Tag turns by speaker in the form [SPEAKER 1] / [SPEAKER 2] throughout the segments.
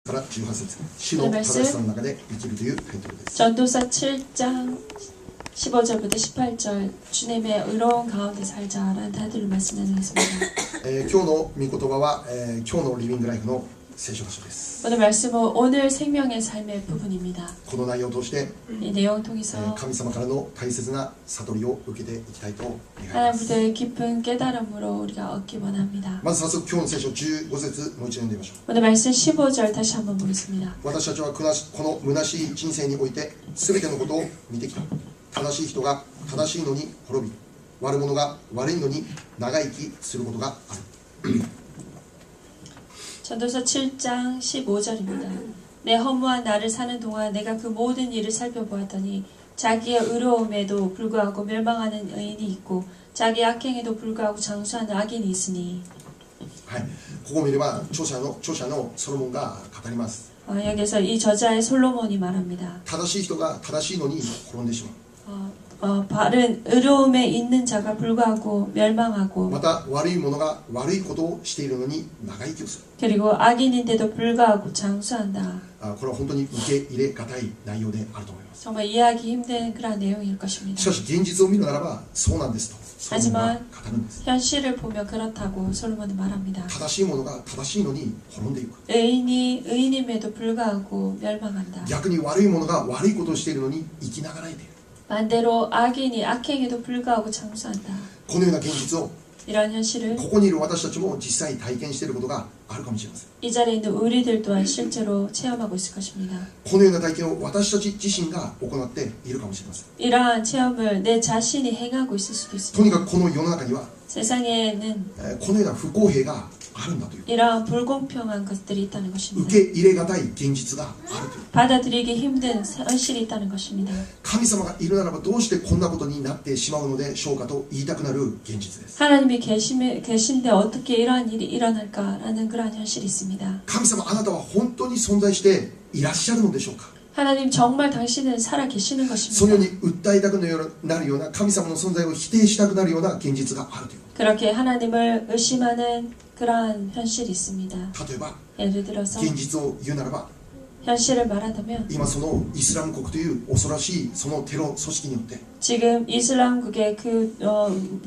[SPEAKER 1] から18節、主の正しさの中で生きるというタイトルです。
[SPEAKER 2] 전도서 7장 15절부터 18절 주님의 의로운 가운데 살자라는 타이틀로 말씀 나누겠습니다.
[SPEAKER 1] 今日の御言葉は、今日のリビングライフの聖書箇所です。
[SPEAKER 2] 오늘 말씀은 오늘 생명의 삶의 부분입니다.
[SPEAKER 1] この内容を通して、
[SPEAKER 2] 이 내용을 통해서
[SPEAKER 1] 神様からの大切な悟りを受けていきたいと願います。
[SPEAKER 2] 하나님의 깊은 깨달음으로 우리가 얻기 원합니다.
[SPEAKER 1] まず早速今日の聖書15節もう一度読んでみましょう。
[SPEAKER 2] 오늘 말씀 15절 다시 한번 보겠습니다.
[SPEAKER 1] 私たちはこの虚しい人生において全てのことを見てきた。正しい人が正しいのに滅び、悪者が悪いのに長生きすることがある。
[SPEAKER 2] 전도서 7장 15절입니다. 내 허무한 날을 사는 동안 내가 그 모든 일을 살펴보았더니 자기의 의로움에도 불구하고 멸망하는 의인이 있고 자기의 악행에도 불구하고 장수하는 악인이 있으니.
[SPEAKER 1] はい、ここを見れば著者のソロモンが語ります。
[SPEAKER 2] 여기서 이 저자의 솔로몬이 말합니다.
[SPEAKER 1] 正しい人が正しいのに滅んでしまう。
[SPEAKER 2] 바른 의로움에 있는 자가 불구하고 멸망하고
[SPEAKER 1] また悪い者が悪いことをしているのに長生きをする。
[SPEAKER 2] 그리고 악인인데도 불구하고 장수한다.
[SPEAKER 1] これは本当に受け入れがたい内容であると思います。
[SPEAKER 2] 정말 이해하기 힘든 그런 내용일 것입니다.
[SPEAKER 1] しかし現実を見るならばそうなんですとソロモンが語るんです。
[SPEAKER 2] 현실을 보며 그렇다고 솔로몬은 말합니다.
[SPEAKER 1] 正しい者が正しいのに滅んでいく。
[SPEAKER 2] 의인이 의인임에도 불구하고 멸망한다.
[SPEAKER 1] 逆に悪い者が悪いことをしているのに生きながらえている。
[SPEAKER 2] 반대로 악인이 악행에도 불구하고 장수한다.
[SPEAKER 1] このような現実を
[SPEAKER 2] 이런 현실을
[SPEAKER 1] ここにいる私たちも実際体験していることがあるかもしれません。
[SPEAKER 2] 이 자리에 있는 우리들 또한 실제로 체험하고 있을 것입니다.
[SPEAKER 1] このような体験を私たち自身が行っているかもしれません。
[SPEAKER 2] 이러한 체험을 내 자신이 행하고 있을 수도
[SPEAKER 1] と
[SPEAKER 2] 있습니다.
[SPEAKER 1] にかくこの世の中には
[SPEAKER 2] 세상에는
[SPEAKER 1] このような不公平があるんだという
[SPEAKER 2] 이러한 불공평한 것들이 있다는
[SPEAKER 1] 受
[SPEAKER 2] 것입니다.
[SPEAKER 1] け入れがたい現実があるという。
[SPEAKER 2] 받아들이기 힘든 현실이 있다는 것입니다.
[SPEAKER 1] 神様がいるならばどうしてこんなことになってしまうのでしょうかと言いたくなる現実です。
[SPEAKER 2] 하나님이 계신데 어떻게 이러한 일이 일어날까라는 그러한 현실이 있습니다.
[SPEAKER 1] 神様あなたは本当に存在していらっしゃるのでしょうか。
[SPEAKER 2] 하나님 정말 당신은 살아 계시는
[SPEAKER 1] そのよう
[SPEAKER 2] 것입니다.
[SPEAKER 1] に訴えたくなるような神様の存在を否定したくなるような現実があるという。
[SPEAKER 2] 그렇게 하나님을 의심하는 그러한 현실이 있습니다.
[SPEAKER 1] 例えば
[SPEAKER 2] 예를 들어서
[SPEAKER 1] 現実を言うならば
[SPEAKER 2] 현실을 말하자면
[SPEAKER 1] 今そのイスラム国という恐ろしいそのテロ組織によって
[SPEAKER 2] 지금 이슬람국의 그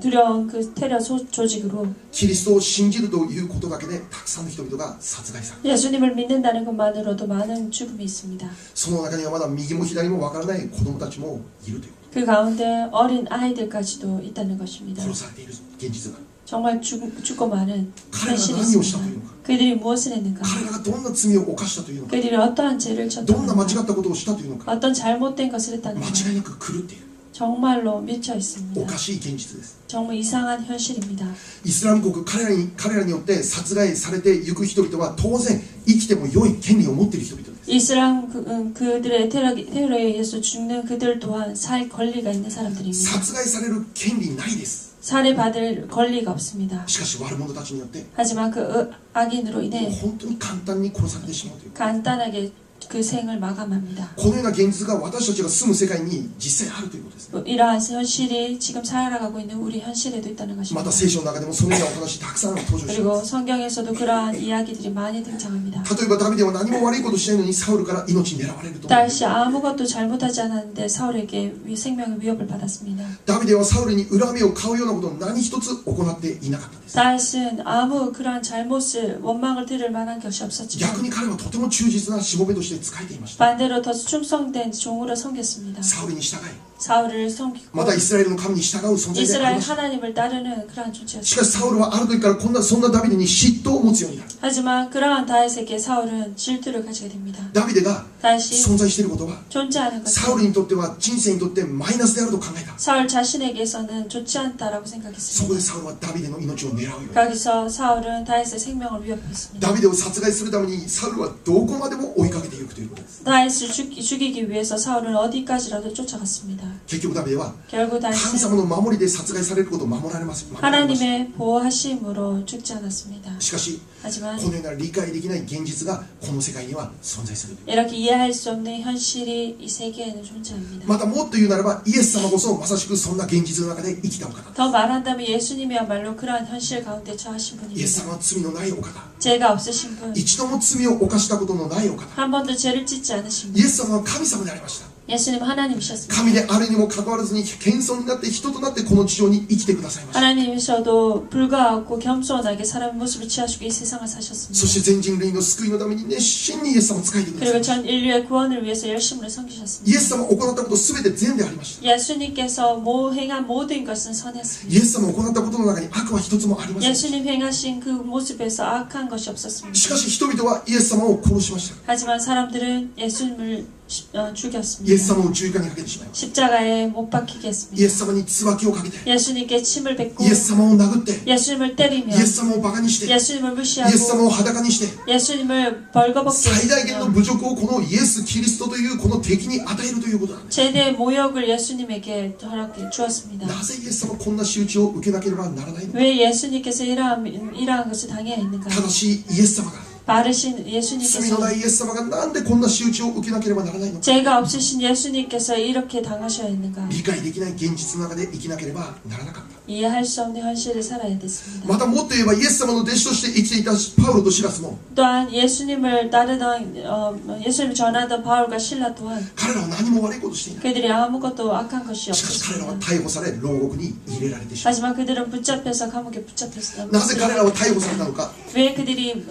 [SPEAKER 2] 두려운 그 테러 조직으로
[SPEAKER 1] キリストを信じるということだけでたくさんの人々が殺害される。
[SPEAKER 2] 예수님을 믿는다는 것만으로도 많은 죽음이 있습니다.
[SPEAKER 1] その中にはまだ右も左もわからない子供たちもいるというこ
[SPEAKER 2] 그 가운데 어린 아이들까지도 있다는 것입니다.
[SPEAKER 1] と。殺されている現実が。
[SPEAKER 2] 정말 죽고 많은
[SPEAKER 1] 彼らが
[SPEAKER 2] 현실이
[SPEAKER 1] 何をしたと
[SPEAKER 2] 있습니다.
[SPEAKER 1] いうのか。
[SPEAKER 2] 그들이 무엇을 했는가?
[SPEAKER 1] 彼らがどんな罪を犯したというのか。
[SPEAKER 2] 그들이 어떠한 죄를
[SPEAKER 1] どんな間
[SPEAKER 2] 쳤는가?
[SPEAKER 1] 違ったことをしたというのか。
[SPEAKER 2] 어떤 잘못된 것을 했다는
[SPEAKER 1] 間
[SPEAKER 2] 가
[SPEAKER 1] 違いなく狂っている。
[SPEAKER 2] 정말로 미쳐
[SPEAKER 1] お
[SPEAKER 2] 있습니다.
[SPEAKER 1] かしい現実です。
[SPEAKER 2] 정말 이상한 현실입니다.
[SPEAKER 1] イスラム国彼らによって殺害されていく人々は当然生きても良い権利を持っている人々です。
[SPEAKER 2] 이슬람 그들의 테러에 의해서 죽는 그들 또한 살 권리가 있는 사람들입니다.
[SPEAKER 1] 殺害される権利ないです。
[SPEAKER 2] 살해받을 권리가 없습니다.
[SPEAKER 1] しかし悪者たちによって
[SPEAKER 2] 하지만 그 악인으로 인해
[SPEAKER 1] 本当に簡単に殺されてしまうという。
[SPEAKER 2] 간단하게 그 생을 마감합니다.
[SPEAKER 1] このような現実が私たちが住む世界に実際あるということですね。
[SPEAKER 2] 이러한 현실이 지금 살아가고 있는 우리 현실에도 있다는
[SPEAKER 1] ま
[SPEAKER 2] 것입니다.
[SPEAKER 1] た聖書の中でもそのようなお話たくさん登場していま
[SPEAKER 2] 그리고
[SPEAKER 1] す。
[SPEAKER 2] 성경에서도 그러한 이야기들이 많이 등장합니다.
[SPEAKER 1] 例えばダビデは何も悪いことしないのにサウルから命狙われると。
[SPEAKER 2] 다시 아무것도 잘못하지 않았는데 사울에게 생명의 위협을 받았습니다.
[SPEAKER 1] ダビデはサウルに恨みを買うようなことを何一つ行っていなかったんです。
[SPEAKER 2] 다윗은 아무 그러한 잘못을 원망을 들을 만한 것이 없었지만
[SPEAKER 1] 逆に彼はとても忠実なしもべとして仕えていました。
[SPEAKER 2] 반대로 더 충성된 종으로 섬겼습니다.
[SPEAKER 1] サウルに従い、
[SPEAKER 2] 사울을 섬기고
[SPEAKER 1] またイスラエルの神に従う存在であり
[SPEAKER 2] 이스라엘
[SPEAKER 1] ました。
[SPEAKER 2] 하나님을 따르는 그러한
[SPEAKER 1] しか
[SPEAKER 2] 존재였습니다.
[SPEAKER 1] しサウルはある時からそんなダビデに嫉妬を持つようになる。
[SPEAKER 2] 하지만 그러한 다윗에게 사울은 질투를 가지게 됩니다.
[SPEAKER 1] ダビデが
[SPEAKER 2] 다윗이
[SPEAKER 1] 存在していることは
[SPEAKER 2] 존재하는
[SPEAKER 1] サウ
[SPEAKER 2] 것은
[SPEAKER 1] ルにとっては人生にとってマイナスであると考えた。
[SPEAKER 2] 사울 자신에게서는 좋지 않다라고
[SPEAKER 1] そこ
[SPEAKER 2] 생각했습니다.
[SPEAKER 1] でサウルはダビデの命を狙うように。
[SPEAKER 2] 거기서 사울은 다윗의 생명을 위협했습니다.
[SPEAKER 1] ダビデを殺害するためにサウルはどこまでも追いかけていくということです。
[SPEAKER 2] 다윗을 죽이기 위해서 사울은 어디까지라도 쫓아갔습니다.
[SPEAKER 1] 結局ダビデは
[SPEAKER 2] 결국
[SPEAKER 1] 神
[SPEAKER 2] 다윗은
[SPEAKER 1] 様の守りで殺害されることを守られました。
[SPEAKER 2] 하나님의 보호하심으로 죽지 않았습니다.
[SPEAKER 1] しかし
[SPEAKER 2] 하지만
[SPEAKER 1] このような理解できない現実がこの世界には存在する。
[SPEAKER 2] 이렇게 이해할 수 없는 현실이 이 세계에는 존재합니다.
[SPEAKER 1] またもっと言うならばイエス様こそまさしくそんな現実の中で生きたお方。
[SPEAKER 2] 더 말한다면 예수님이야말로 그러한 현실 가운데 처하신
[SPEAKER 1] イエス
[SPEAKER 2] 분입니다.
[SPEAKER 1] 様は罪のないお方。
[SPEAKER 2] 죄가 없으신 분,
[SPEAKER 1] 一度も罪を犯したことのないお方。
[SPEAKER 2] 한 번도 죄를 짓지 않으신
[SPEAKER 1] イエ
[SPEAKER 2] 분.
[SPEAKER 1] ス様は神様でありました。
[SPEAKER 2] 예수님 하나님이셨습니다.
[SPEAKER 1] 神であるにもかかわらずに謙遜になって人となってこの地上に生きてくださいました。
[SPEAKER 2] 하나님이셔도 불구하고 겸손하게 사람의 모습을 취하시고 이 세상을
[SPEAKER 1] そ
[SPEAKER 2] 사셨습니다.
[SPEAKER 1] して全人類の救いのために熱心にイエス様を仕えてください
[SPEAKER 2] 그리고
[SPEAKER 1] ました。
[SPEAKER 2] 전 인류의 구원을 위해서 열심으로
[SPEAKER 1] イエ
[SPEAKER 2] 섬기셨습니다.
[SPEAKER 1] ス様が行ったことすべて善でありました。
[SPEAKER 2] 예수님께서 행한 모든 것은
[SPEAKER 1] イ
[SPEAKER 2] 선했습니다.
[SPEAKER 1] エス様が行ったことの中に悪は一つもありません。
[SPEAKER 2] 예수님 행하신 그 모습에서 악한 것이 없었습니다.
[SPEAKER 1] しかし人々はイエス様を殺しました。
[SPEAKER 2] 하지만 사람들은 예수님을
[SPEAKER 1] イエス
[SPEAKER 2] 죽였습니다.
[SPEAKER 1] 様を十字架にかけてしまいました。
[SPEAKER 2] 십자가에 못 박히게
[SPEAKER 1] イエ
[SPEAKER 2] 했습니다.
[SPEAKER 1] ス様に椿をかけて、
[SPEAKER 2] 예수님께 침을 뱉고
[SPEAKER 1] イエス様を殴って、
[SPEAKER 2] 예수님을 때리며
[SPEAKER 1] イエス様をバカにして、イ
[SPEAKER 2] 예수님을
[SPEAKER 1] エス様
[SPEAKER 2] 무시하고
[SPEAKER 1] を裸にして、
[SPEAKER 2] 예수님을 벌거벗게
[SPEAKER 1] 最大限の
[SPEAKER 2] 했으며
[SPEAKER 1] 侮辱をこのイエス・キリストというこの敵に与えるということなんです。
[SPEAKER 2] 최대의 모욕을 예수님에게 허락해 주었습니다.
[SPEAKER 1] なぜイエス様はこんな仕打ちを受けなければならないのか。
[SPEAKER 2] 왜 예수님께서 이러한 것을 당해야 했는가?
[SPEAKER 1] 正しいイエス様が、
[SPEAKER 2] 바르신
[SPEAKER 1] 罪の
[SPEAKER 2] 예수님께서
[SPEAKER 1] ないイエス様がなんでこんな仕打ちを受けなければならないのか。
[SPEAKER 2] 죄가 없으신 예수님께서 이렇게 당하셔야 했는가?
[SPEAKER 1] 理解できない現実の中で生きなければならなかった。
[SPEAKER 2] 이해할 수 없는 현실을 살아야 됐습니다.
[SPEAKER 1] またもっと言えばイエス様の弟子として生きていたパウロとシラスも
[SPEAKER 2] 또한 예수님을 따르던 예수님을 전하던 바울과 실라 또한
[SPEAKER 1] 彼らは何も悪いことしていない。
[SPEAKER 2] 그들이 아무것도 악한 것이
[SPEAKER 1] しかし彼らは
[SPEAKER 2] 없었습니다.
[SPEAKER 1] 逮捕され牢獄に入れられてしまう。
[SPEAKER 2] 하지만 그들은 붙잡혀서 감옥에 붙잡혔습니다.
[SPEAKER 1] なぜ彼らは逮捕されたのか。
[SPEAKER 2] 왜 그들이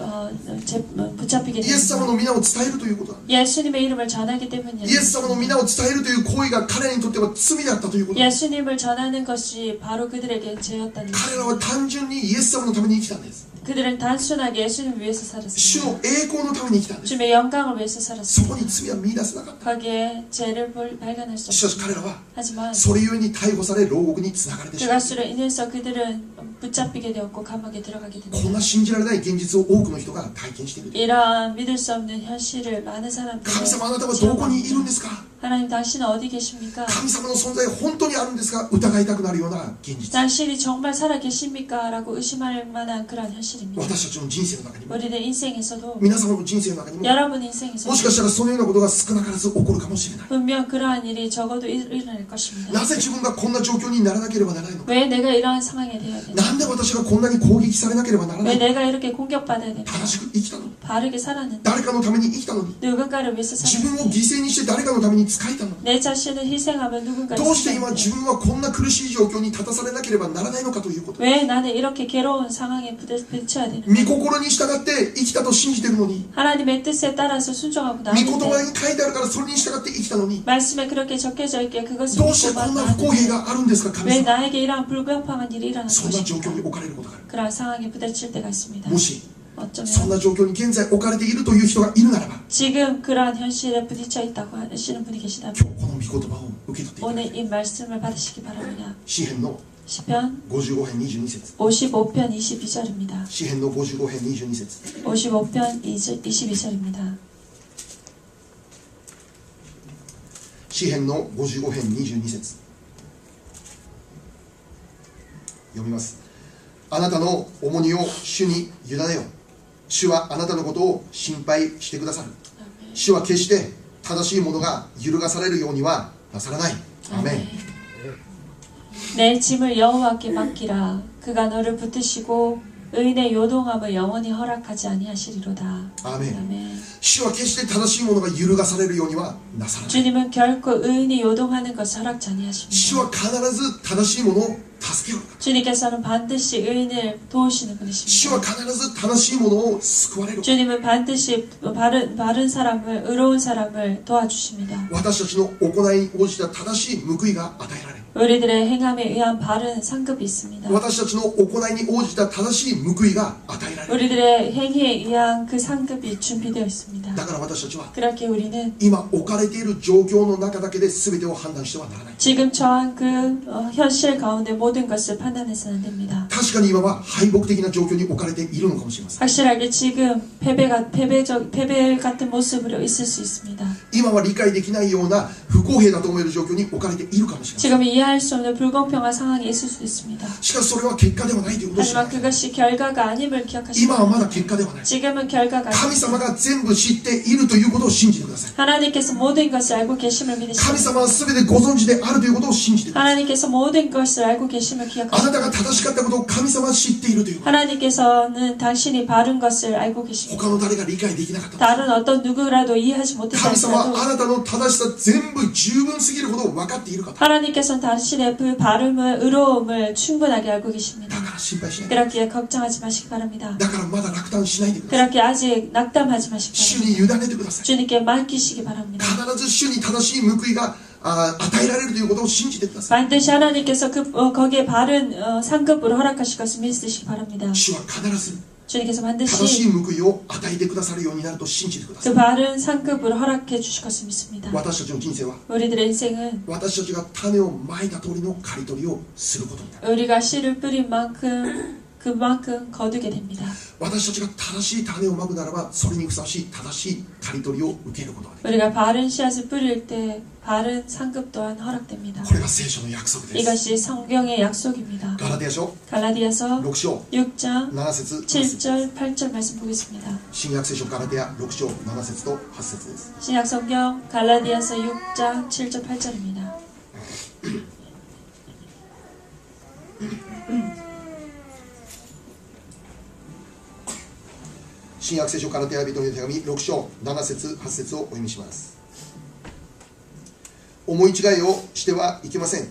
[SPEAKER 2] 붙잡히게
[SPEAKER 1] イエス様
[SPEAKER 2] 됐는가?
[SPEAKER 1] の皆を伝えるということだ。
[SPEAKER 2] 예수님의 이름을 전하기
[SPEAKER 1] イエ
[SPEAKER 2] 때문이었습니다.
[SPEAKER 1] ス様の皆を伝えるという行為が彼らにとっては罪だったということだ。
[SPEAKER 2] 예수님을 전하는 것이 바로 그들에게 죄였다는
[SPEAKER 1] 彼ら
[SPEAKER 2] 것입니다.
[SPEAKER 1] は単純にイエス様のために生きたんです。
[SPEAKER 2] 그들은 단순하게 예수님을 위해서
[SPEAKER 1] 主
[SPEAKER 2] 살았습니다.
[SPEAKER 1] の栄光のために生きたんです。
[SPEAKER 2] 주님의 영광을 위해서
[SPEAKER 1] そこ
[SPEAKER 2] 살았습니다.
[SPEAKER 1] に罪は見出せなかった。
[SPEAKER 2] 거기에 죄를 발견할 수
[SPEAKER 1] しかし
[SPEAKER 2] 없습니다.
[SPEAKER 1] 彼らは
[SPEAKER 2] 하지만
[SPEAKER 1] それゆえに逮捕され牢獄につながれてしまう。
[SPEAKER 2] 그것으로 인해서 그들은 붙잡히게 되었고 감옥에 들어가게
[SPEAKER 1] こん
[SPEAKER 2] 됩니다.
[SPEAKER 1] な信じられない現実を多くの人が体験している。
[SPEAKER 2] 이러한 믿을 수 없는 현실을 많은
[SPEAKER 1] 神
[SPEAKER 2] 사람들이
[SPEAKER 1] 様あなたはどこにいるんですか。
[SPEAKER 2] 하나님 당신은 어디 계십니까?
[SPEAKER 1] 神様の存在本当にあるんですか。疑いたくなるような現実。
[SPEAKER 2] 당신이 정말 살아 계십니까? 라고 의심할 만한 그런 현실입니다.
[SPEAKER 1] 私たちの人生の中にも
[SPEAKER 2] 우리들 인생에서도
[SPEAKER 1] 皆様の人生の中にも
[SPEAKER 2] 여러분
[SPEAKER 1] も
[SPEAKER 2] 인생에서도
[SPEAKER 1] しかしたらそのようなことが少なからず起こるかもしれない。
[SPEAKER 2] 분명 그러한 일이 적어도 일어날 것입니다.
[SPEAKER 1] なぜ自分がこんな状況にならなければならないのか。
[SPEAKER 2] 왜 내가 이러한 상황에 되어야 되나?
[SPEAKER 1] なんで私がこんなに攻撃されなければならな
[SPEAKER 2] 왜
[SPEAKER 1] いのか。
[SPEAKER 2] 내가 이렇게 공격받아야 되나?
[SPEAKER 1] 正しく生きたのに、
[SPEAKER 2] 바르게 살았는데
[SPEAKER 1] 誰かのために生きたのに、
[SPEAKER 2] 누군가를 위해서
[SPEAKER 1] 自分を
[SPEAKER 2] 살았는데
[SPEAKER 1] 犠牲にして誰かのために使えたのに、
[SPEAKER 2] 내 자신을 희생하며 누군가를
[SPEAKER 1] どうして今自
[SPEAKER 2] 살았는데
[SPEAKER 1] 分はこんな苦しい状況に立たされなければならないのかということ。
[SPEAKER 2] 왜 나는 이렇게 괴로운 상황에 부딪혀야 되는가?
[SPEAKER 1] 御心に従って生きたと信じてるのに、
[SPEAKER 2] 하나님의 뜻에 따라서 순종하고
[SPEAKER 1] 御言葉
[SPEAKER 2] 나는데
[SPEAKER 1] に書いてあるからそれに従って生きたのに、
[SPEAKER 2] 말씀에 그렇게 적혀져 있기에 그것을
[SPEAKER 1] どうして
[SPEAKER 2] 믿고
[SPEAKER 1] こんな不公平
[SPEAKER 2] 나는데
[SPEAKER 1] があるんですか。神
[SPEAKER 2] 왜
[SPEAKER 1] 様、
[SPEAKER 2] 나에게 이러한 불공평한 일이 일어난
[SPEAKER 1] そんな状況に
[SPEAKER 2] 것입니까?
[SPEAKER 1] 置かれることがある。
[SPEAKER 2] 그러한 상황에 부딪힐 때가 있습니다.
[SPEAKER 1] もしそん
[SPEAKER 2] 어쩌면
[SPEAKER 1] な状況に現在置かれているという人がいるならば、
[SPEAKER 2] 지금 그러한 현실에 부딪혀 있다고 하시는 분이 계시다면
[SPEAKER 1] 今日この御言葉を受け取っていただき
[SPEAKER 2] 오늘
[SPEAKER 1] たい。
[SPEAKER 2] 이 말씀을 받으시기 바랍니다.
[SPEAKER 1] 詩編の
[SPEAKER 2] 시편
[SPEAKER 1] 55編22節。
[SPEAKER 2] 55편 22절입니다.
[SPEAKER 1] 詩編の55編22節。
[SPEAKER 2] 55편 22절입니다.
[SPEAKER 1] 詩編の55編22節。読みます。あなたの重荷を主に委ねよ。主はあなたのことを心配してくださる。主は決して正しいものが揺るがされるようにはなさらない。アメン。
[SPEAKER 2] 내 짐을 여호와께 맡기라. 그가 너를 붙드시고 의인의 요동함을 영원히 허락하지 아니하시리로다.
[SPEAKER 1] アメン。
[SPEAKER 2] 아멘.
[SPEAKER 1] 主は決して正しいものが揺るがされるようにはなさらない。
[SPEAKER 2] 주님은 결코 의인이 요동하는 것을 허락지
[SPEAKER 1] 主
[SPEAKER 2] 아니하십니다.
[SPEAKER 1] は必ず正しいものを助けよう。
[SPEAKER 2] 주님께서는 반드시 의인을 도우시는
[SPEAKER 1] 主は
[SPEAKER 2] 분이십니다.
[SPEAKER 1] 必ず正しいものを救われる。
[SPEAKER 2] 주님은 반드시 바른 사람을 의로운 사람을 도와주십니다.
[SPEAKER 1] 私たちの行いに応じた正しい報いが与えられる。
[SPEAKER 2] 우리들의 행함에 의한 바른 상급이 있습니다.
[SPEAKER 1] 私たちの行いに応じた正しい報いが与えられる。
[SPEAKER 2] 우리들의 행위에 의한 그 상급이 준비되어 있습니다.
[SPEAKER 1] だから私たちは
[SPEAKER 2] 그렇게 우리는
[SPEAKER 1] 今置かれている状況の中だけで全てを判断してはならない。
[SPEAKER 2] 지금 처한 그 현실 가운데 모든 것을 판단해서는 안 됩니다.
[SPEAKER 1] 確確かに今は敗北的な状況に置かれているのかもしれません。
[SPEAKER 2] 확실하게 지금 패배 같은 모습으로 있을 수 있습니다.
[SPEAKER 1] 今は理解できないような不公平だと思える状況に置かれているかもしれません。
[SPEAKER 2] 지금 이해할 수 없는 불공평한 상황이 있을 수 있습니다.
[SPEAKER 1] しかしそれは結果ではないということを知ら
[SPEAKER 2] 하지만
[SPEAKER 1] ない。
[SPEAKER 2] 그것이 결과가 아님을
[SPEAKER 1] 今
[SPEAKER 2] 기억하시고
[SPEAKER 1] はまだ結果ではない。
[SPEAKER 2] 지금은 결과가
[SPEAKER 1] 神
[SPEAKER 2] 아닙니다.
[SPEAKER 1] 様が全部知っているということを信じてください。
[SPEAKER 2] 하나님께서 모든 것을 알고 계심을
[SPEAKER 1] 神
[SPEAKER 2] 믿으시고
[SPEAKER 1] 様は全てご存知であるということを信じてください。
[SPEAKER 2] 하나님께서 모든 것을 알고 계심을
[SPEAKER 1] あな
[SPEAKER 2] 기억하시고
[SPEAKER 1] たが正しかったことを神様は知っているということ。
[SPEAKER 2] 하나님께서는 당신이 바른 것을 알고 계십니다.
[SPEAKER 1] 他の誰が理解できなかった。
[SPEAKER 2] 다른 어떤 누구라도 이해하지
[SPEAKER 1] 神
[SPEAKER 2] 못했다
[SPEAKER 1] 様は
[SPEAKER 2] 하더라도
[SPEAKER 1] あなたの正しさ全部十分すぎるほど分かっている方。
[SPEAKER 2] 하나님께서는 당신의 그 바름을 의로움을 충분하게 알고 계십니다.
[SPEAKER 1] だから心配しないで。
[SPEAKER 2] 그렇기에 걱정하지 마시기 바랍니다.
[SPEAKER 1] だからまだ落胆しないでください。
[SPEAKER 2] 그렇게 아직 낙담하지 마시기
[SPEAKER 1] 主
[SPEAKER 2] 바랍니다.
[SPEAKER 1] に委ねてください。
[SPEAKER 2] 주님께 맡기시기 바랍니다.
[SPEAKER 1] 必ず主に正しい報いが与えられるということを信じてください。
[SPEAKER 2] 반드시 하나님께서 거기에 바른 상급으로 허락하실 것을 믿으시기 바랍니다.
[SPEAKER 1] 主は必ず
[SPEAKER 2] 주님께서
[SPEAKER 1] 正し
[SPEAKER 2] 반드시
[SPEAKER 1] い報いを与えてくださるようになると信じてくださ
[SPEAKER 2] 그
[SPEAKER 1] い。
[SPEAKER 2] 바른 상급으로 허락해 주실 것을 믿습니다.
[SPEAKER 1] 私たちの人生は
[SPEAKER 2] 우리들의 인생은
[SPEAKER 1] 私たちが種をまいた通りの刈り取りをすることになる。
[SPEAKER 2] 우리가 씨를 뿌린 만큼 그만큼 거두게 됩니다.
[SPEAKER 1] 私たちが正しい種をまくならばそれにふさわしい正しい刈り取りを受けることができる。
[SPEAKER 2] 우리가 바른 씨앗을 뿌릴 때 바른 상급 또한 허락됩니다.
[SPEAKER 1] これが聖書の約束です。
[SPEAKER 2] 이것이 성경의 약속입니다.
[SPEAKER 1] ガラテヤ書
[SPEAKER 2] 갈라디아서
[SPEAKER 1] 6章
[SPEAKER 2] 6장
[SPEAKER 1] 7節8節
[SPEAKER 2] 7절 8절 말씀 보겠습니다.
[SPEAKER 1] 新約聖書ガラテヤ6章7節と8節です。
[SPEAKER 2] 신약 성경 갈라디아서 6장 7절 8절입니다.
[SPEAKER 1] 新約聖書ガラテヤ人への手紙6章7節8節をお読みします。思い違いをしてはいけません。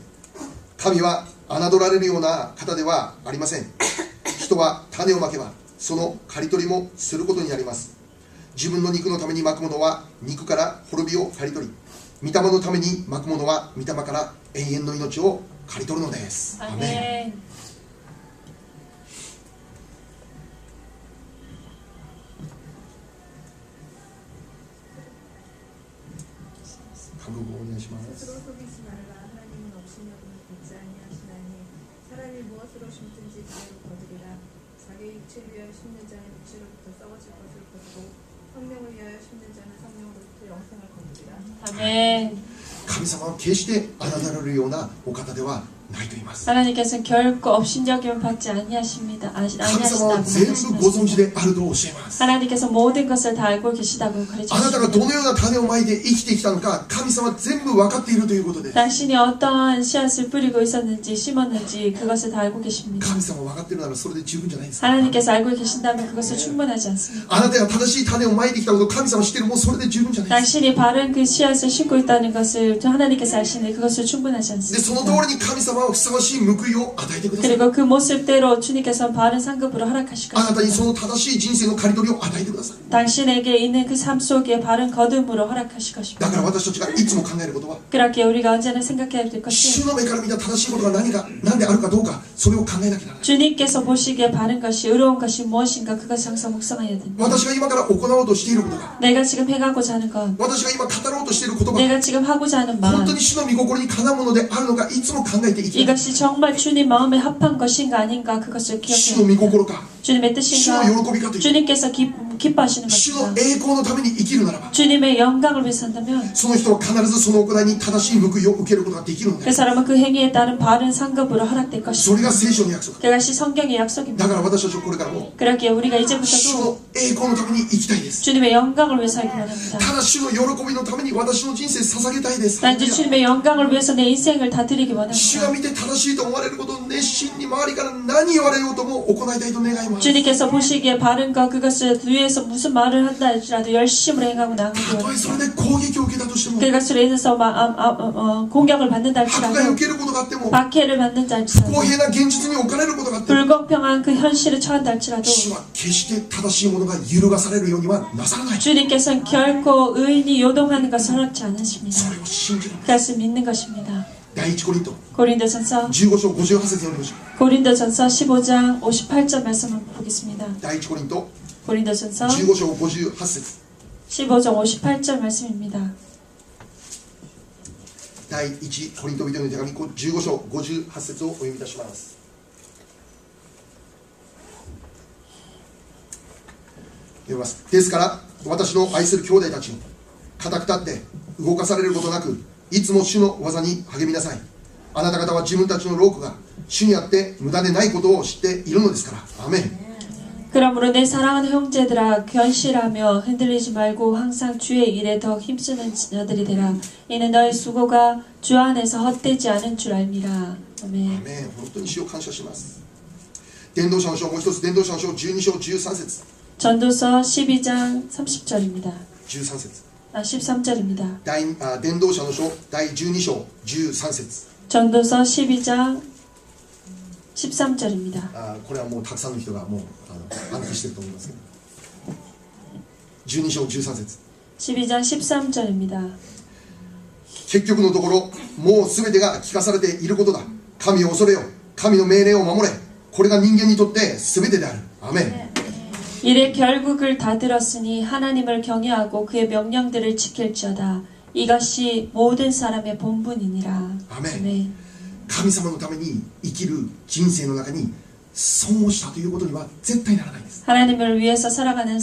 [SPEAKER 1] 神は侮られるような方ではありません。人は種をまけばその刈り取りもすることになります。自分の肉のためにまくものは肉から滅びを刈り取り、御霊のためにまくものは御霊から永遠の命を刈り取るのです。アメン。
[SPEAKER 2] 아멘.
[SPEAKER 1] 한국어 오願いします。
[SPEAKER 3] 스스로 속이지 말라. 하나님은 업신여김을 잊지 아니하시나니 사람이 무엇으로 심든지 그대로 거두리라. 자기 육체를 위하여 심는 자는 육체로부터 썩어질 것을 거두고 성령을 위하여 심는 자는 성령으로부터 영생을 거두리라.
[SPEAKER 2] 아멘.
[SPEAKER 1] 神様は決して侮られるようなお方ではないと言います。
[SPEAKER 2] 하나님께서는 결코 업신여김을 받지 아니하십니다.
[SPEAKER 1] 神様は全部ご存知であると教えます。
[SPEAKER 2] 하나님께서 모든 것을 다 알고 계시다고
[SPEAKER 1] あなたが
[SPEAKER 2] 가르치십니다.
[SPEAKER 1] どのような種をまいて生きてきたのか、神様は全部分かっているということです。
[SPEAKER 2] 당신이 어떠한 씨앗을 뿌리고 있었는지 심었는지 그것을 다 알고 계십니다.
[SPEAKER 1] 神様は分かっているならそれで十分じゃないですか。
[SPEAKER 2] 하나님께서 알고 계신다면 그것은 충분하지 않습니다.
[SPEAKER 1] あなたが正しい種をまいてきたことを神様は知っている、もうそれで十分じゃないですか。
[SPEAKER 2] 당신이 바른 그 씨앗을 심고 있다는 것을 하나님께서 아시는데 그것은 충분하지
[SPEAKER 1] で、その
[SPEAKER 2] 않습니다.
[SPEAKER 1] 通りに神様はふさわしい報いを与えてください。
[SPEAKER 2] 그리고 그 모습대로 주님께서 바른 상급으로 허락하실
[SPEAKER 1] あなたにそ
[SPEAKER 2] 것입니다.
[SPEAKER 1] の正しい人生の刈り取りを与えてください。
[SPEAKER 2] 당신에게 있는 그 삶 속에 바른 거듭으로 허락하실
[SPEAKER 1] だ
[SPEAKER 2] 것입니다.
[SPEAKER 1] から私たちがいつも考えることは、
[SPEAKER 2] 그렇게 우리가 언제나 생각해야 될
[SPEAKER 1] 主
[SPEAKER 2] 것은
[SPEAKER 1] の目から見た正しいことが何であるかどうか、それを考えなきゃならない。
[SPEAKER 2] 주님께서 보시기에 바른 것이 의로운 것이 무엇인가 그것을 항상 묵상해야 됩니다.
[SPEAKER 1] 私が今から行おうとしていることが、
[SPEAKER 2] 내가 지금 해가고자 하는 것,
[SPEAKER 1] 私が今語ろうとしている言葉が
[SPEAKER 2] 내가 지금 하고자 하는
[SPEAKER 1] 本
[SPEAKER 2] 말,
[SPEAKER 1] 当に主の御心にかなうものであるのか、いつも考えていきたい。
[SPEAKER 2] 이것이 정말 주님 마음에 합한 것인가 아닌가 그것을
[SPEAKER 1] 主
[SPEAKER 2] 기억해야
[SPEAKER 1] の
[SPEAKER 2] 합니다.
[SPEAKER 1] 御心か、
[SPEAKER 2] 주님의
[SPEAKER 1] 主の
[SPEAKER 2] 뜻인가,
[SPEAKER 1] 喜びかという、
[SPEAKER 2] 주님께서 기뻐하시는
[SPEAKER 1] 主の
[SPEAKER 2] 것인가,
[SPEAKER 1] 栄光のために生きるならば、
[SPEAKER 2] 주님의 영광을 위해서 한다면
[SPEAKER 1] その人は必ずその行いに正しい報いを受けることができるの
[SPEAKER 2] 그
[SPEAKER 1] で、
[SPEAKER 2] 사람은 그 행위에 따른 바른 상급으로 허락될
[SPEAKER 1] それ
[SPEAKER 2] 것입니다.
[SPEAKER 1] が聖書の約束。
[SPEAKER 2] 그것이 성경의
[SPEAKER 1] だ
[SPEAKER 2] 약속입니다.
[SPEAKER 1] から私たちはこれからも
[SPEAKER 2] 그렇기에 우리가
[SPEAKER 1] 主
[SPEAKER 2] 이제부터도
[SPEAKER 1] の栄光のために生きたいです。
[SPEAKER 2] 주님의 영광을 위해서 하기 원합니다.
[SPEAKER 1] ただ主の喜びのために私の人生捧げたいです。
[SPEAKER 2] 단지 주님의 영광을 위해서 내 인생을 다 드리기
[SPEAKER 1] 主が
[SPEAKER 2] 원합니다.
[SPEAKER 1] 見て正しいと思われることを熱心に周りから何言われようとも行いたいと願います。
[SPEAKER 2] 주님께서 보시기에 바른 것 그것을 위해서 무슨 말을 한다 할지라도 열심으로 행하고
[SPEAKER 1] た
[SPEAKER 2] 나가기
[SPEAKER 1] とえ
[SPEAKER 2] 원합니다.
[SPEAKER 1] それで攻撃を受けたとしても、
[SPEAKER 2] 그것으로 인해서 공격을 받는다
[SPEAKER 1] 迫害を
[SPEAKER 2] 할지라도
[SPEAKER 1] 受けることがあっても、
[SPEAKER 2] 박해를 받는다
[SPEAKER 1] 不
[SPEAKER 2] 할지라도
[SPEAKER 1] 公平な現実に置かれることがあっても、
[SPEAKER 2] 불공평한 그 현실에 처한다 할지라도
[SPEAKER 1] 主は決して正しいものが揺るがされるようにはなさらない。
[SPEAKER 2] 주님께서는 결코 의인이 요동하는 것을 허락지 않으십니다.
[SPEAKER 1] それを信じる。
[SPEAKER 2] 그것을 믿는 것입니다.
[SPEAKER 1] 第一コリント
[SPEAKER 2] 고린도전서
[SPEAKER 1] 15章58節読みましょう。
[SPEAKER 2] 고린도전서 15장 58절 말씀 한번 보겠습니다.
[SPEAKER 1] 第一コリント
[SPEAKER 2] 고린도전서
[SPEAKER 1] 15章58節
[SPEAKER 2] 15장 58절 말씀입니다.
[SPEAKER 1] 第一コリント人への手紙15章58節をお読みいたします。読みます。ですから私の愛する兄弟たちよ、固く立って動かされることなく、いつも主の技に励みなさい。あなた方は自分たちの労苦が主にあって無駄でないことを知っているのですから。アーメン。
[SPEAKER 2] 그러므로 내 사랑하는 형제들아, 견실하며 흔들리지 말고 항상 주의 일에 더 힘쓰는 자들이 되라. 이는 너의 수고가 주 안에서 헛되지 않은 줄 알미라. 아멘.
[SPEAKER 1] アーメン。本当に主を感謝します。伝道者の書、もう一つ伝道者の書12章13節
[SPEAKER 2] 전도서 12장 30절입니다.
[SPEAKER 1] 13節
[SPEAKER 2] 13절입니다.
[SPEAKER 1] 伝道者の書第12章13節
[SPEAKER 2] 전도서 12장 13절입니다.
[SPEAKER 1] これはもうたくさんの人がもう暗記していると思いますけど、12章13節
[SPEAKER 2] 12장 13절입니다.
[SPEAKER 1] 結局のところ、もうすべてが聞かされていることだ。神を恐れよ、神の命令を守れ。これが人間にとってすべてである。アーメン。
[SPEAKER 2] 이래 결국을 다 들었으니 하나님을 경외하고 그의 명령들을 지킬지어다. 이것이 모든 사람의 본분이니라.
[SPEAKER 1] 아멘. 神様のために生きる人生の中に損をしたということには絶対ならないです。
[SPEAKER 2] 하나님을 위해서 살아가는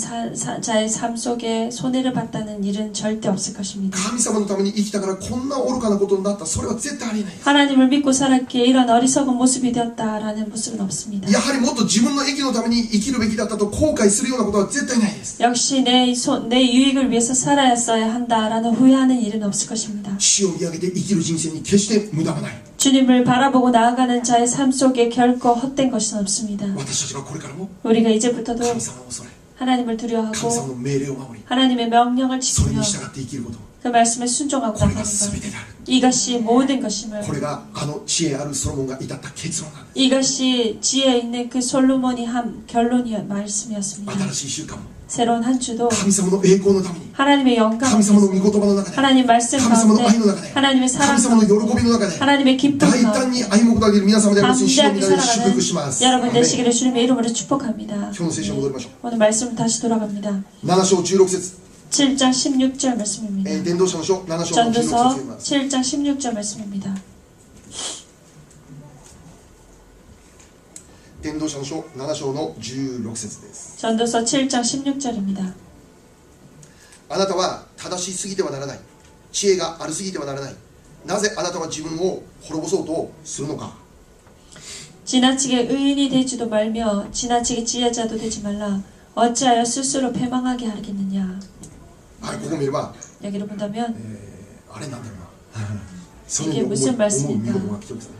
[SPEAKER 2] 자의 삶 속에 손해를 봤다는 일은 절대 없을 것입니다.
[SPEAKER 1] 神様のために生きたからこんな愚かなことになった、それは絶対ありえないです。
[SPEAKER 2] 하나님을 믿고 살았기에 이런 어리석은 모습이 되었다라는 모습은 없습니다.
[SPEAKER 1] やはりもっと自分の益のために生きるべきだったと後悔するようなことは絶対ないです。
[SPEAKER 2] 역시 내 유익을 위해서 살아야 한다라는 후회하는 일은 없을 것입니다.
[SPEAKER 1] 死を見上げて生きる人生に決して無駄はない。
[SPEAKER 2] 주님을 바라보고 나아가는 자의 삶 속에 결코 헛된 것은 없습니다.
[SPEAKER 1] 私たちがこれからも
[SPEAKER 2] 우리가 이제부터도
[SPEAKER 1] 神様を恐れ、
[SPEAKER 2] 하나님을
[SPEAKER 1] 神
[SPEAKER 2] 두려워하고
[SPEAKER 1] 様の命令を守り、
[SPEAKER 2] 하나님의 명령을
[SPEAKER 1] それ
[SPEAKER 2] 지키며
[SPEAKER 1] に従って生きること、
[SPEAKER 2] 그 말씀에 순종하고
[SPEAKER 1] これ
[SPEAKER 2] 나가는
[SPEAKER 1] が全
[SPEAKER 2] 것,
[SPEAKER 1] てである。
[SPEAKER 2] 이것이 모든 것임을,
[SPEAKER 1] これが知恵あるソロモンが至った結論なんです。
[SPEAKER 2] 이것이 지혜 있는 그 솔로몬이 한 결론이 말씀이었습니다.
[SPEAKER 1] 新しい習慣も
[SPEAKER 2] 새로운 한 주도
[SPEAKER 1] 神様の栄光のために、
[SPEAKER 2] 하나님의 영광,
[SPEAKER 1] 神様の御言葉の中で、
[SPEAKER 2] 하나님 말씀
[SPEAKER 1] 神様の
[SPEAKER 2] 가운데,
[SPEAKER 1] 愛の中で、
[SPEAKER 2] 하나님의
[SPEAKER 1] 神
[SPEAKER 2] 사랑
[SPEAKER 1] 様の
[SPEAKER 2] 가운데,
[SPEAKER 1] 喜びの中で、
[SPEAKER 2] 하나님의 기쁨
[SPEAKER 1] 大胆
[SPEAKER 2] 가운데
[SPEAKER 1] に歩むことができる皆様でありますように、主の
[SPEAKER 2] 담대하게
[SPEAKER 1] 皆で祝福します。
[SPEAKER 2] 살아가는 여러분
[SPEAKER 1] アーメン。
[SPEAKER 2] 되시기를 주님의 이름으로 축복합니다.
[SPEAKER 1] 今日の聖書に戻りましょ
[SPEAKER 2] 오늘 말씀 다시 돌아갑니다.
[SPEAKER 1] う。7章16節
[SPEAKER 2] 7장 16절 말씀입니다.
[SPEAKER 1] 伝道者の書7章の16節
[SPEAKER 2] 전도서
[SPEAKER 1] 読みます。
[SPEAKER 2] 7장 16절 말씀입니다.
[SPEAKER 1] 伝道者の書7章の16節です。
[SPEAKER 2] 전도서 7장 16절입니다.
[SPEAKER 1] あなたは正しすぎてはならない。知恵があるすぎてはならない。なぜあなたは自分を滅ぼそうとするのか。
[SPEAKER 2] 지나치게 의인이 되지도 말며 지나치게 지혜자도 되지 말라. 어찌하여 스스로 패망하게 하겠느냐.
[SPEAKER 1] はい、ここ見れば、
[SPEAKER 2] 여기를 본다면
[SPEAKER 1] あれなんだろうな。それ
[SPEAKER 2] 이게
[SPEAKER 1] に思う
[SPEAKER 2] 무슨
[SPEAKER 1] 見
[SPEAKER 2] 말씀일까
[SPEAKER 1] 事が来てますね。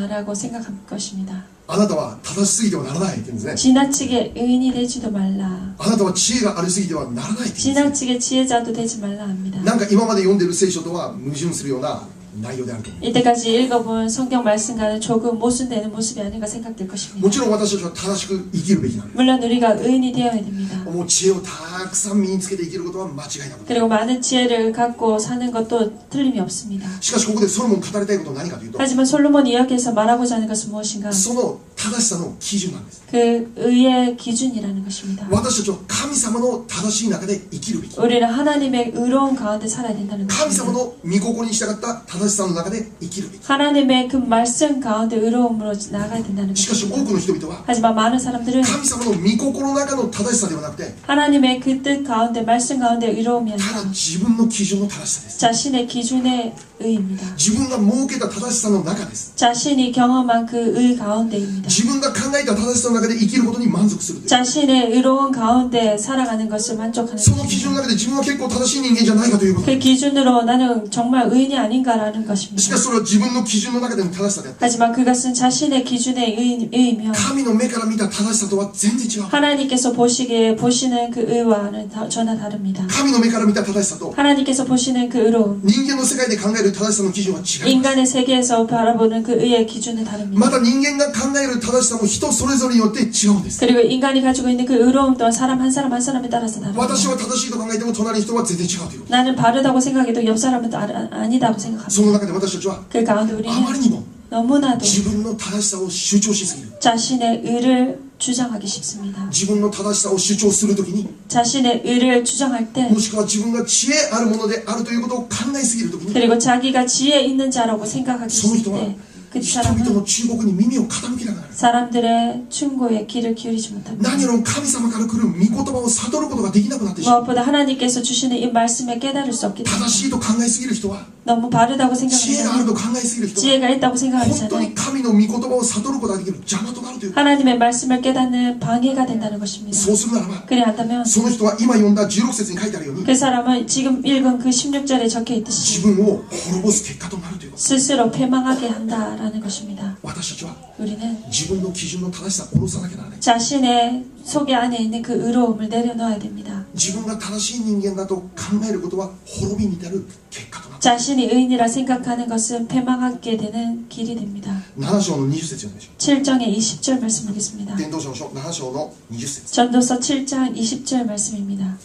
[SPEAKER 2] 라고 생각할 것입니다.
[SPEAKER 1] あなたは正しすぎてはならないって言うんですね。
[SPEAKER 2] 지나치게 의인이 되지도 말라.
[SPEAKER 1] あなたは知恵がありすぎてはならないって言うんですね。
[SPEAKER 2] 지나치게 지혜자도 되지 말라 합니다.
[SPEAKER 1] なんか今まで読んでいる聖書とは矛盾するような内容であると思う。
[SPEAKER 2] 이때까지 읽어본 성경 말씀과는 조금 모순되는 모습이 아닌가 생각될 것입니다.
[SPEAKER 1] もちろん私たちは正しく生きるべきなんです。
[SPEAKER 2] 물론 우리가 의인이 되어야 됩니다.
[SPEAKER 1] もう知恵をたくさん身につけて生きることは間違いなく。
[SPEAKER 2] 그리고 많은 지혜를 갖고 사는 것도 틀림이 없습니다.
[SPEAKER 1] しかしここでソロモン語りたいことは何かというと、
[SPEAKER 2] 하지만 솔로몬이 여기에서 말하고자 하는 것은 무엇인가?
[SPEAKER 1] その正しさの基準なんです。
[SPEAKER 2] 그 의의 기준이라는 것입니다.
[SPEAKER 1] 私たちは神様の正しい中で生きるべき。
[SPEAKER 2] 우리는 하나님의 의로운 가운데 살아야 된다는
[SPEAKER 1] 神様
[SPEAKER 2] 것입니다.
[SPEAKER 1] の御心に従った正しさの中で生きるべき。
[SPEAKER 2] 하나님의 그 말씀 가운데 의로움으로 나가야 된다는
[SPEAKER 1] しかし多
[SPEAKER 2] 것입니다.
[SPEAKER 1] くの人々は
[SPEAKER 2] 하지만 많은 사람들은
[SPEAKER 1] 神様の御心の中の正しさではなくて、
[SPEAKER 2] 하나님의 그 뜻 가운데 말씀 가운데 의로움이
[SPEAKER 1] ただ
[SPEAKER 2] 아니라
[SPEAKER 1] 自分の基準の正しさです。
[SPEAKER 2] 자신의 기준의 의입니다.
[SPEAKER 1] 自分が設けた正しさの中です。
[SPEAKER 2] 자신이 경험한 그 의 가운데입니다.
[SPEAKER 1] 自分が考えた正しさの中で生きることに満足するという。
[SPEAKER 2] 자신의 의로운 가운데 살아가는 것을 만족하는
[SPEAKER 1] その基準の
[SPEAKER 2] 것입니다.
[SPEAKER 1] 中で自分は結構正しい人間じゃないかということ。
[SPEAKER 2] 그 기준으로 나는 정말 의인이 아닌가라는
[SPEAKER 1] し
[SPEAKER 2] 것입니다.
[SPEAKER 1] かしそれは自分の基準の中での正しさであって、
[SPEAKER 2] 하지만 그것은 자신의 기준의 의이며
[SPEAKER 1] 神の目から見た正しさとは全然違う。
[SPEAKER 2] 하나님께서 보시는 그 의와는 전혀 다릅니다.
[SPEAKER 1] 神の目から見た正しさと
[SPEAKER 2] 하나님께서 보시는 그 의로움,
[SPEAKER 1] 人間の世界で考える正しさの基準は違います。
[SPEAKER 2] 인간의 세계에서 바라보는 그 의의 기준은 다릅니다.
[SPEAKER 1] また人間が考える正しさも人それぞれによって違うんです。
[SPEAKER 2] 그리고 인간이 가지고 있는 그 의로움 또한 사람 한 사람 한 사람에 따라서
[SPEAKER 1] 私
[SPEAKER 2] 다릅니다.
[SPEAKER 1] は正しいと考えても隣の人は全然違うということ。
[SPEAKER 2] 나는 바르다고 생각해도 옆 사람은 또 아니다고
[SPEAKER 1] そ
[SPEAKER 2] 생각합니다.
[SPEAKER 1] の中で私たちは
[SPEAKER 2] 그 가운데
[SPEAKER 1] あまり
[SPEAKER 2] 우리는
[SPEAKER 1] にも
[SPEAKER 2] 너무나도
[SPEAKER 1] 自分の正しさを主張しすぎる。
[SPEAKER 2] 자신의 의를 주장하기 쉽습니다.
[SPEAKER 1] 自分の正しさを主張するときに、
[SPEAKER 2] 자신의 의를 주장할 때
[SPEAKER 1] もしくは自分が知恵あるものであるということを考えすぎるときに、
[SPEAKER 2] 그리고 자기가 지혜 있는 자라고 생각하기
[SPEAKER 1] その
[SPEAKER 2] 쉽을
[SPEAKER 1] 人は
[SPEAKER 2] 때 그
[SPEAKER 1] 人々
[SPEAKER 2] 사람은
[SPEAKER 1] の忠告に耳を傾けなくなる。
[SPEAKER 2] 사람들의 충고에 귀를 기울이지 못합니다.
[SPEAKER 1] 何よりも神様から来る御言葉を悟ることができなくなってしまう。
[SPEAKER 2] 무엇보다 하나님께서 주시는 이 말씀에 깨달을 수 없기
[SPEAKER 1] 正
[SPEAKER 2] 때문에
[SPEAKER 1] しいと考えすぎる人は、
[SPEAKER 2] 너무 바르다고
[SPEAKER 1] 知恵がある
[SPEAKER 2] 생각하는
[SPEAKER 1] と考えすぎる人は、
[SPEAKER 2] 지혜가 있다고
[SPEAKER 1] 本
[SPEAKER 2] 생각하잖아요.
[SPEAKER 1] 当に神の御言葉を悟ることができる邪魔となるという。
[SPEAKER 2] 하나님의 말씀을 깨닫는 방해가 된다는 것입니다.
[SPEAKER 1] そうするならば、
[SPEAKER 2] 그래 한다면
[SPEAKER 1] その人は今読んだ16節に書いてあるように、
[SPEAKER 2] 그 사람은 지금 읽은 그 16절에 적혀
[SPEAKER 1] 自
[SPEAKER 2] 있듯이
[SPEAKER 1] 分を滅ぼす結果となるということ。
[SPEAKER 2] 스스로 패망하게 한다라는 것입니다.
[SPEAKER 1] 私たちは
[SPEAKER 2] 우리는
[SPEAKER 1] 自分の基準の正しさを下ろさなきゃならない。
[SPEAKER 2] 자신의 속에 안에 있는 그 의로움을 내려놓아야 됩니다.
[SPEAKER 1] 自分が正しい人間だと考えることは滅びに至る結果となる。
[SPEAKER 2] 자신이 의인이라 생각하는 것은 패망하게 되는 길이 됩니다.
[SPEAKER 1] 7章の20節読みましょ
[SPEAKER 2] 7장의 20절 말씀 보겠습니다.
[SPEAKER 1] う。伝道書の書7章の20節。
[SPEAKER 2] 전도서 7장 20절 말씀입니다.